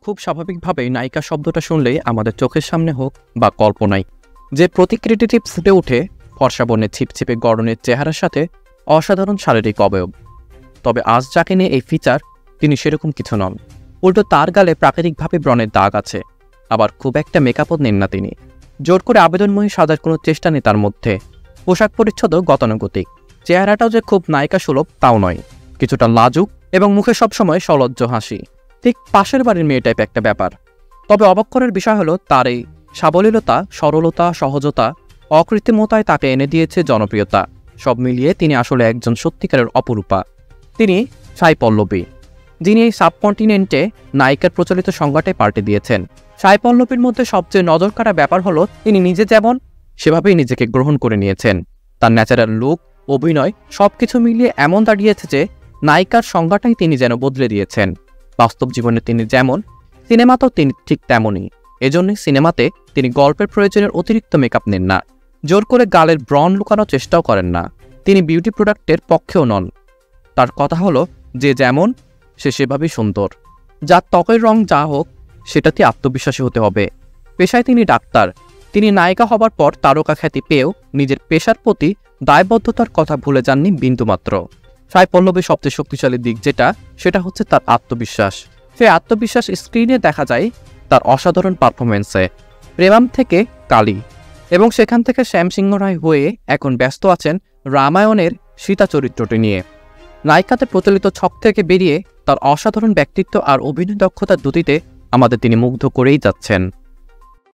খুব স্বাভাবিকভাবেই নায়িকা শব্দটা শুনলেই আমাদের চোখের সামনে হোক বা কল্পনায় যে প্রতিকৃতিটি ফুটে ওঠে ফর্সা বর্ণের ছিপছিপে গড়নের চেহারার সাথে অসাধারণ শারীরিক অবয়ব। তবে আজ যাকে নিয়ে এই ফিচার, তিনি সেরকম কিছু নন। উল্টো তার গালে প্রাকৃতিকভাবে ব্রণের দাগ আছে, আবার খুব একটা মেকআপও নেন না তিনি। জোর করে আবেদনময়ী সাজার কোনো চেষ্টা নেই তার মধ্যে। পোশাক পরিচ্ছদও গতানুগতিক। চেহারাটাও যে খুব নায়িকা সুলভ তাও নয়, কিছুটা লাজুক এবং মুখে সবসময় সলজ্জ হাসি, ঠিক পাশের বাড়ির মেয়ে টাইপ একটা ব্যাপার। তবে অবাক করার বিষয় হলো তার এই সাবলীলতা, সরলতা, সহজতা, অকৃত্রিমতায় তাকে এনে দিয়েছে জনপ্রিয়তা। সব মিলিয়ে তিনি আসলে একজন সত্যিকারের অপরূপা। তিনি সাই পল্লবী, যিনি এই সাবকন্টিনেন্টে নায়িকার প্রচলিত সংজ্ঞাটাই পাল্টে দিয়েছেন। সাই পল্লবীর মধ্যে সবচেয়ে নজর কাড়া ব্যাপার হলো তিনি নিজে যেমন সেভাবেই নিজেকে গ্রহণ করে নিয়েছেন। তার ন্যাচারাল লুক, অভিনয় সবকিছু মিলিয়ে এমন দাঁড়িয়েছে যে নায়িকার সংজ্ঞাটাই তিনি যেন বদলে দিয়েছেন। বাস্তব জীবনে তিনি যেমন, সিনেমাতেও তিনি ঠিক তেমনই। এজন্যই সিনেমাতে তিনি গল্পের প্রয়োজনের অতিরিক্ত মেকআপ নেন না, জোর করে গালের ব্রণ লুকানোর চেষ্টাও করেন না। তিনি বিউটি প্রোডাক্টের পক্ষেও নন। তার কথা হলো যে যেমন সে সেভাবেই সুন্দর। যার ত্বকের রং যা হোক সেটাতে আত্মবিশ্বাসী হতে হবে। পেশায় তিনি ডাক্তার। তিনি নায়িকা হবার পর তারকা খ্যাতি পেয়েও নিজের পেশার প্রতি দায়বদ্ধতার কথা ভুলে যাননি বিন্দুমাত্র। সাই পল্লবীর সবচেয়ে শক্তিশালী দিক সেটা হচ্ছে তার আত্মবিশ্বাস। সে আত্মবিশ্বাস স্ক্রিনে দেখা যায় তার অসাধারণ পারফরমেন্সে। প্রেমাম থেকে কালী এবং সেখান থেকে শ্যামসিংহ রায় হয়ে এখন ব্যস্ত আছেন রামায়ণের সীতা চরিত্রটি নিয়ে। নায়িকাতে প্রচলিত ছক থেকে বেরিয়ে তার অসাধারণ ব্যক্তিত্ব আর অভিনয় দক্ষতার দুটিতে আমাদের তিনি মুগ্ধ করেই যাচ্ছেন।